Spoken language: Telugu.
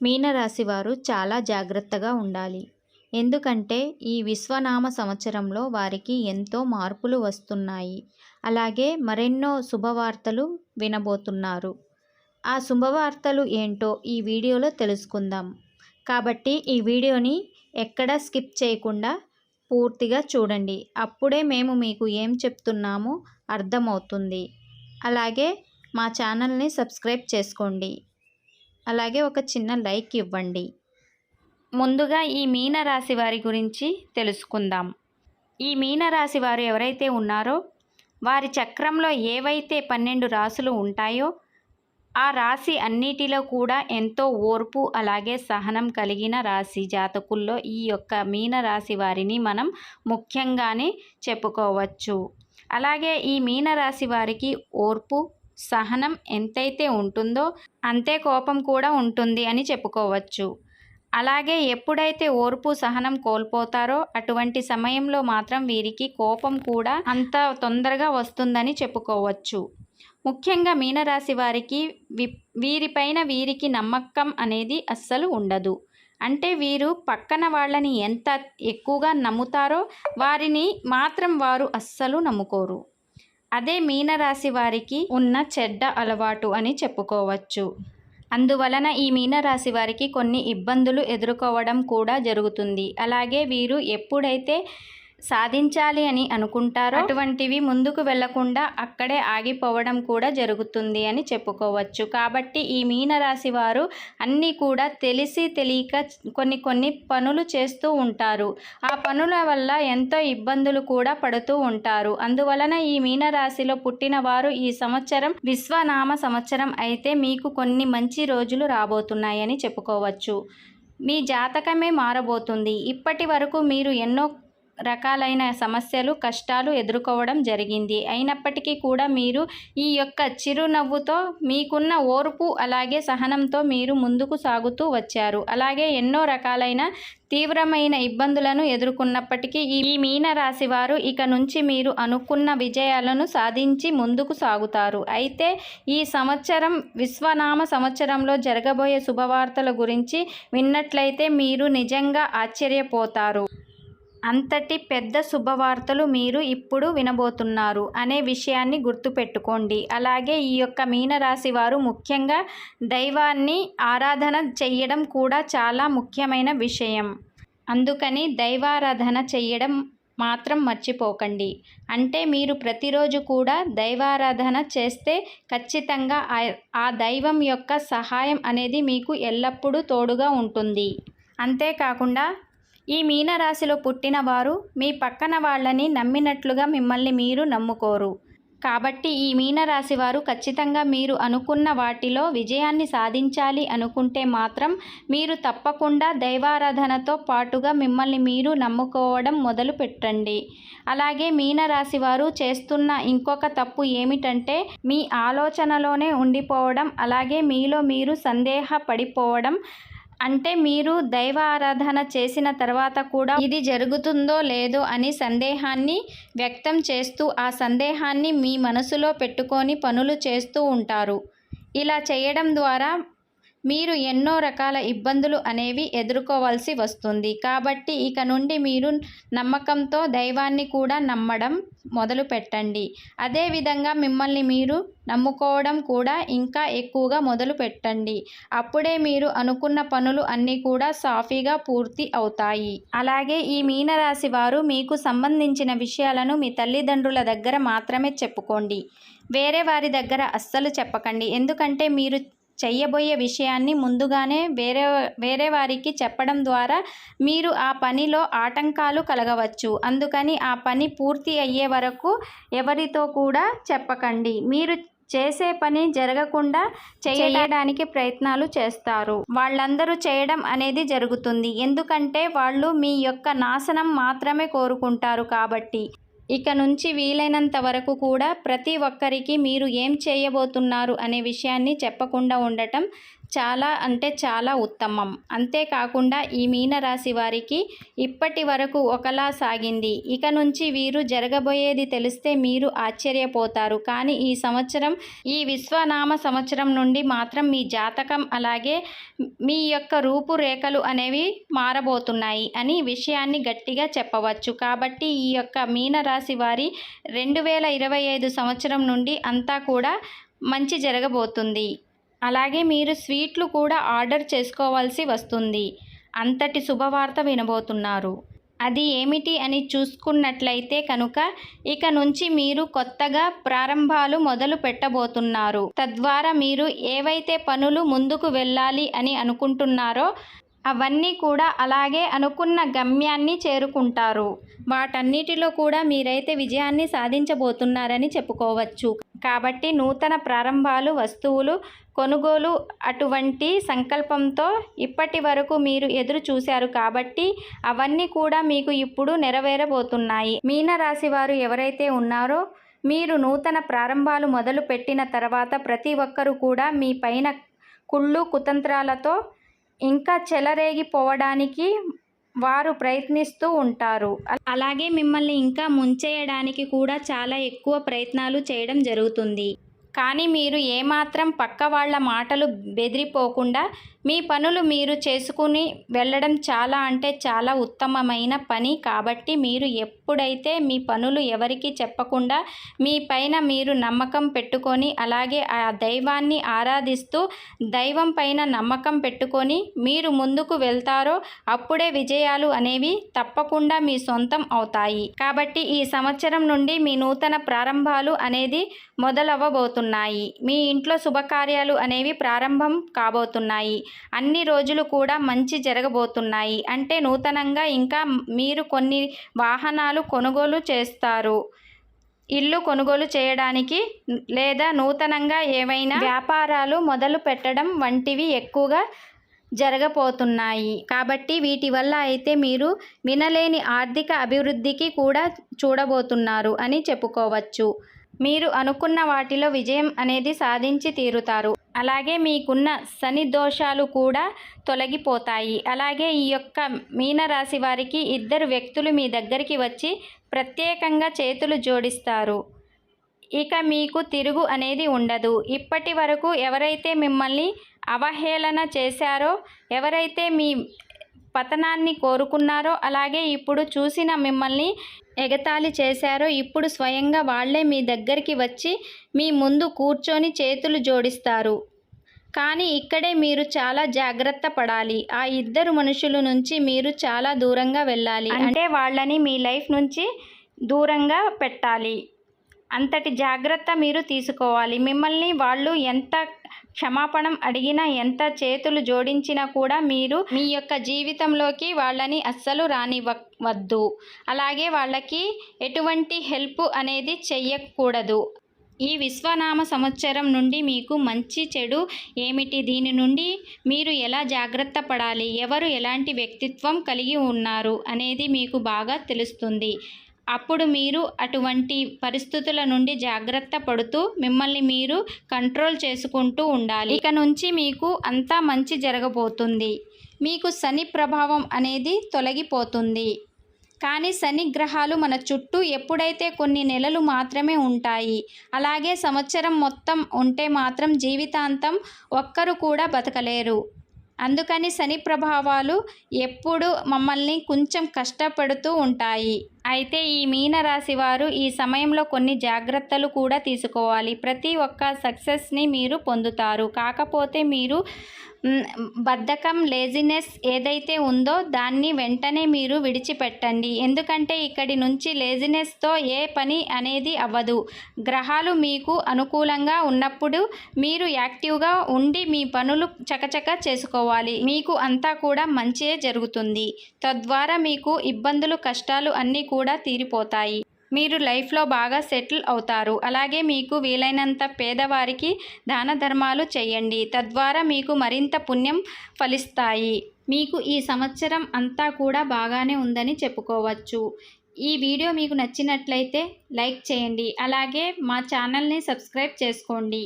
మీనరాశి వారు చాలా జాగ్రత్తగా ఉండాలి. ఎందుకంటే ఈ విశ్వనామ సంవత్సరంలో వారికి ఎంతో మార్పులు వస్తున్నాయి. అలాగే మరెన్నో శుభవార్తలు వినబోతున్నారు. ఆ శుభవార్తలు ఏంటో ఈ వీడియోలో తెలుసుకుందాం. కాబట్టి ఈ వీడియోని ఎక్కడా స్కిప్ చేయకుండా పూర్తిగా చూడండి. అప్పుడే మేము మీకు ఏం చెప్తున్నామో అర్థమవుతుంది. అలాగే మా ఛానల్ని సబ్స్క్రైబ్ చేసుకోండి. అలాగే ఒక చిన్న లైక్ ఇవ్వండి. ముందుగా ఈ మీనరాశి వారి గురించి తెలుసుకుందాం. ఈ మీనరాశి వారు ఎవరైతే ఉన్నారో వారి చక్రంలో ఏవైతే 12 రాశులు ఉంటాయో ఆ రాశి అన్నిటిలో కూడా ఎంతో ఓర్పు అలాగే సహనం కలిగిన రాశి జాతకుల్లో ఈ యొక్క మీనరాశి వారిని మనం ముఖ్యంగానే చెప్పుకోవచ్చు. అలాగే ఈ మీనరాశి వారికి ఓర్పు సహనం ఎంతైతే ఉంటుందో అంతే కోపం కూడా ఉంటుంది అని చెప్పుకోవచ్చు. అలాగే ఎప్పుడైతే ఓర్పు సహనం కోల్పోతారో అటువంటి సమయంలో మాత్రం వీరికి కోపం కూడా అంత తొందరగా వస్తుందని చెప్పుకోవచ్చు. ముఖ్యంగా మీనరాశి వారికి వీరిపైన వీరికి నమ్మకం అనేది అస్సలు ఉండదు. అంటే వీరు పక్కన వాళ్ళని ఎంత ఎక్కువగా నమ్ముతారో వారిని మాత్రం వారు అస్సలు నమ్ముకోరు. అదే మీనరాశి వారికి ఉన్న చెడ్డ అలవాటు అని చెప్పుకోవచ్చు. అందువలన ఈ మీనరాశి వారికి కొన్ని ఇబ్బందులు ఎదుర్కోవడం కూడా జరుగుతుంది. అలాగే వీరు ఎప్పుడైతే సాధించాలి అని అనుకుంటారో అటువంటివి ముందుకు వెళ్లకుండా అక్కడే ఆగిపోవడం కూడా జరుగుతుంది అని చెప్పుకోవచ్చు. కాబట్టి ఈ మీనరాశి వారు అన్నీ కూడా తెలిసి తెలియక కొన్ని పనులు చేస్తూ ఉంటారు. ఆ పనుల వల్ల ఎంతో ఇబ్బందులు కూడా పడుతూ ఉంటారు. అందువలన ఈ మీనరాశిలో పుట్టిన వారు ఈ సంవత్సరం విశ్వనామ సంవత్సరం అయితే మీకు కొన్ని మంచి రోజులు రాబోతున్నాయని చెప్పుకోవచ్చు. మీ జాతకమే మారబోతుంది. ఇప్పటి వరకు మీరు ఎన్నో రకాలైన సమస్యలు కష్టాలు ఎదుర్కోవడం జరిగింది. అయినప్పటికీ కూడా మీరు ఈ యొక్క చిరునవ్వుతో మీకున్న ఓర్పు అలాగే సహనంతో మీరు ముందుకు సాగుతూ వచ్చారు. అలాగే ఎన్నో రకాలైన తీవ్రమైన ఇబ్బందులను ఎదుర్కొన్నప్పటికీ ఈ మీనరాశి వారు ఇక నుంచి మీరు అనుకున్న విజయాలను సాధించి ముందుకు సాగుతారు. అయితే ఈ సంవత్సరం విశ్వనామ సంవత్సరంలో జరగబోయే శుభవార్తల గురించి విన్నట్లయితే మీరు నిజంగా ఆశ్చర్యపోతారు. అంతటి పెద్ద శుభవార్తలు మీరు ఇప్పుడు వినబోతున్నారు అనే విషయాన్ని గుర్తుపెట్టుకోండి. అలాగే ఈ యొక్క మీనరాశి వారు ముఖ్యంగా దైవాన్ని ఆరాధన చెయ్యడం కూడా చాలా ముఖ్యమైన విషయం. అందుకని దైవారాధన చెయ్యడం మాత్రం మర్చిపోకండి. అంటే మీరు ప్రతిరోజు కూడా దైవారాధన చేస్తే ఖచ్చితంగా ఆ దైవం యొక్క సహాయం అనేది మీకు ఎల్లప్పుడూ తోడుగా ఉంటుంది. అంతేకాకుండా ఈ మీనరాశిలో పుట్టిన వారు మీ పక్కన వాళ్ళని నమ్మినట్లుగా మిమ్మల్ని మీరు నమ్ముకోరు. కాబట్టి ఈ మీనరాశి వారు ఖచ్చితంగా మీరు అనుకున్న వాటిలో విజయాన్ని సాధించాలి అనుకుంటే మాత్రం మీరు తప్పకుండా దైవారాధనతో పాటుగా మిమ్మల్ని మీరు నమ్ముకోవడం మొదలు పెట్టండి. అలాగే మీనరాశి వారు చేస్తున్న ఇంకొక తప్పు ఏమిటంటే మీ ఆలోచనలోనే ఉండిపోవడం, అలాగే మీలో మీరు సందేహపడిపోవడం. అంటే మీరు దైవ ఆరాధన చేసిన తర్వాత కూడా ఇది జరుగుతుందో లేదో అని సందేహాన్ని వ్యక్తం చేస్తూ ఆ సందేహాన్ని మీ మనసులో పెట్టుకొని పనులు చేస్తూ ఉంటారు. ఇలా చేయడం ద్వారా మీరు ఎన్నో రకాల ఇబ్బందులు అనేవి ఎదుర్కోవాల్సి వస్తుంది. కాబట్టి ఇక నుండి మీరు నమ్మకంతో దైవాన్ని కూడా నమ్మడం మొదలు పెట్టండి. అదేవిధంగా మిమ్మల్ని మీరు నమ్ముకోవడం కూడా ఇంకా ఎక్కువగా మొదలు పెట్టండి. అప్పుడే మీరు అనుకున్న పనులు అన్నీ కూడా సాఫీగా పూర్తి అవుతాయి. అలాగే ఈ మీనరాశి వారు మీకు సంబంధించిన విషయాలను మీ తల్లిదండ్రుల దగ్గర మాత్రమే చెప్పుకోండి. వేరే వారి దగ్గర అస్సలు చెప్పకండి. ఎందుకంటే మీరు చెయ్యబోయే విషయాన్ని ముందుగానే వేరే వారికి చెప్పడం ద్వారా మీరు ఆ పనిలో ఆటంకాలు కలగవచ్చు. అందుకని ఆ పని పూర్తి అయ్యే వరకు ఎవరితో కూడా చెప్పకండి. మీరు చేసే పని జరగకుండా చేయడానికి ప్రయత్నాలు చేస్తారు. వాళ్ళందరూ చేయడం అనేది జరుగుతుంది. ఎందుకంటే వాళ్ళు మీ యొక్క నాశనం మాత్రమే కోరుకుంటారు. కాబట్టి ఇక నుంచి వీలైనంత వరకు కూడా ప్రతి ఒక్కరికి మీరు ఏం చేయబోతున్నారు అనే విషయాన్ని చెప్పకుండా ఉండటం చాలా అంటే చాలా ఉత్తమం. అంతేకాకుండా ఈ మీనరాశి వారికి ఇప్పటి వరకు ఒకలా సాగింది. ఇక నుంచి వీరు జరగబోయేది తెలిస్తే మీరు ఆశ్చర్యపోతారు. కానీ ఈ సంవత్సరం, ఈ విశ్వనామ సంవత్సరం నుండి మాత్రం మీ జాతకం అలాగే మీ యొక్క రూపురేఖలు అనేవి మారబోతున్నాయి అని విషయాన్ని గట్టిగా చెప్పవచ్చు. కాబట్టి ఈ యొక్క మీనరాశి వారి 2025 సంవత్సరం నుండి అంతా కూడా మంచి జరగబోతుంది. అలాగే మీరు స్వీట్లు కూడా ఆర్డర్ చేసుకోవాల్సి వస్తుంది. అంతటి శుభవార్త వినబోతున్నారు. అది ఏమిటి అని చూసుకున్నట్లయితే కనుక ఇక నుంచి మీరు కొత్తగా ప్రారంభాలు మొదలు పెట్టబోతున్నారు. తద్వారా మీరు ఏవైతే పనులు ముందుకు వెళ్ళాలి అని అనుకుంటున్నారో అవన్నీ కూడా అలాగే అనుకున్న గమ్యాన్ని చేరుకుంటారు. వాటన్నిటిలో కూడా మీరైతే విజయాన్ని సాధించబోతున్నారని చెప్పుకోవచ్చు. కాబట్టి నూతన ప్రారంభాలు, వస్తువులు కొనుగోలు అటువంటి సంకల్పంతో ఇప్పటి వరకు మీరు ఎదురు చూశారు కాబట్టి అవన్నీ కూడా మీకు ఇప్పుడు నెరవేరబోతున్నాయి. మీనరాశి వారు ఎవరైతే ఉన్నారో మీరు నూతన ప్రారంభాలు మొదలు పెట్టిన తర్వాత ప్రతి ఒక్కరూ కూడా మీ పైన కుళ్ళు కుతంత్రాలతో ఇంకా చెలరేగిపోవడానికి వారు ప్రయత్నిస్తూ ఉంటారు. అలాగే మిమ్మల్ని ఇంకా ముంచేయడానికి కూడా చాలా ఎక్కువ ప్రయత్నాలు చేయడం జరుగుతుంది. కానీ మీరు ఏమాత్రం పక్క వాళ్ళ మాటలు బెదిరిపోకుండా మీ పనులు మీరు చేసుకుని వెళ్ళడం చాలా అంటే చాలా ఉత్తమమైన పని. కాబట్టి మీరు ఎప్పుడైతే మీ పనులు ఎవరికి చెప్పకుండా మీ పైన మీరు నమ్మకం పెట్టుకొని అలాగే ఆ దైవాన్ని ఆరాధిస్తూ దైవం పైన నమ్మకం పెట్టుకొని మీరు ముందుకు వెళ్తారో అప్పుడే విజయాలు అనేవి తప్పకుండా మీ సొంతం అవుతాయి. కాబట్టి ఈ సంవత్సరం నుండి మీ నూతన ప్రారంభాలు అనేది మొదలవ్వబోతున్నాయి. మీ ఇంట్లో శుభకార్యాలు అనేవి ప్రారంభం కాబోతున్నాయి. అన్ని రోజులు కూడా మంచి జరగబోతున్నాయి. అంటే నూతనంగా ఇంకా మీరు కొన్ని వాహనాలు కొనుగోలు చేస్తారు. ఇల్లు కొనుగోలు చేయడానికి లేదా నూతనంగా ఏవైనా వ్యాపారాలు మొదలు పెట్టడం వంటివి ఎక్కువగా జరగబోతున్నాయి. కాబట్టి వీటి వల్ల అయితే మీరు వినలేని ఆర్థిక అభివృద్ధికి కూడా చూడబోతున్నారు అని చెప్పుకోవచ్చు. మీరు అనుకున్న వాటిలో విజయం అనేది సాధించి తీరుతారు. అలాగే మీకున్న శని దోషాలు కూడా తొలగిపోతాయి. అలాగే ఈ యొక్క మీనరాశి వారికి ఇద్దరు వ్యక్తులు మీ దగ్గరికి వచ్చి ప్రత్యేకంగా చేతులు జోడిస్తారు. ఇక మీకు తిరుగు అనేది ఉండదు. ఇప్పటి వరకు ఎవరైతే మిమ్మల్ని అవహేళన చేశారో, ఎవరైతే మీ పతనాన్ని కోరుకున్నారో, అలాగే ఇప్పుడు చూసిన మిమ్మల్ని ఎగతాళి చేశారో ఇప్పుడు స్వయంగా వాళ్ళే మీ దగ్గరికి వచ్చి మీ ముందు కూర్చొని చేతులు జోడిస్తారు. కానీ ఇక్కడే మీరు చాలా జాగ్రత్త పడాలి. ఆ ఇద్దరు మనుషుల నుంచి మీరు చాలా దూరంగా వెళ్ళాలి. అంటే వాళ్ళని మీ లైఫ్ నుంచి దూరంగా పెట్టాలి. అంతటి జాగ్రత్త మీరు తీసుకోవాలి. మిమ్మల్ని వాళ్ళు ఎంత క్షమాపణం అడిగినా, ఎంత చేతులు జోడించినా కూడా మీరు మీ యొక్క జీవితంలోకి వాళ్ళని అస్సలు రానివ్వవద్దు. అలాగే వాళ్ళకి ఎటువంటి హెల్ప్ అనేది చెయ్యకూడదు. ఈ విశ్వనామ సంవత్సరం నుండి మీకు మంచి చెడు ఏమిటి, దీని నుండి మీరు ఎలా జాగ్రత్త పడాలి, ఎవరు ఎలాంటి వ్యక్తిత్వం కలిగి ఉన్నారు అనేది మీకు బాగా తెలుస్తుంది. అప్పుడు మీరు అటువంటి పరిస్థితుల నుండి జాగ్రత్త పడుతూ మిమ్మల్ని మీరు కంట్రోల్ చేసుకుంటూ ఉండాలి. ఇక నుంచి మీకు అంతా మంచి జరగబోతుంది. మీకు శని ప్రభావం అనేది తొలగిపోతుంది. కానీ శని గ్రహాలు మన చుట్టూ ఎప్పుడైతే కొన్ని నెలలు మాత్రమే ఉంటాయి. అలాగే సంవత్సరం మొత్తం ఉంటే మాత్రం జీవితాంతం ఒక్కరు కూడా బతకలేరు. అందుకని శని ప్రభావాలు ఎప్పుడు మమ్మల్ని కొంచెం కష్టపెడుతూ ఉంటాయి. అయితే ఈ మీనరాశి వారు ఈ సమయంలో కొన్ని జాగ్రత్తలు కూడా తీసుకోవాలి. ప్రతి ఒక్క సక్సెస్ని మీరు పొందుతారు. కాకపోతే మీరు బద్ధకం, లేజినెస్ ఏదైతే ఉందో దాన్ని వెంటనే మీరు విడిచిపెట్టండి. ఎందుకంటే ఇక్కడి నుంచి లేజినెస్తో ఏ పని అనేది అవ్వదు. గ్రహాలు మీకు అనుకూలంగా ఉన్నప్పుడు మీరు యాక్టివ్గా ఉండి మీ పనులు చకచక చేసుకోవాలి. మీకు అంతా కూడా మంచే జరుగుతుంది. తద్వారా మీకు ఇబ్బందులు, కష్టాలు అన్నీ కూడా తీరిపోతాయి. మీరు లైఫ్లో బాగా సెటిల్ అవుతారు. అలాగే మీకు వీలైనంత పేదవారికి దాన ధర్మాలు చేయండి. తద్వారా మీకు మరింత పుణ్యం ఫలిస్తాయి. మీకు ఈ సంవత్సరం అంతా కూడా బాగానే ఉందని చెప్పుకోవచ్చు. ఈ వీడియో మీకు నచ్చినట్లయితే లైక్ చేయండి. అలాగే మా ఛానల్ని సబ్స్క్రైబ్ చేసుకోండి.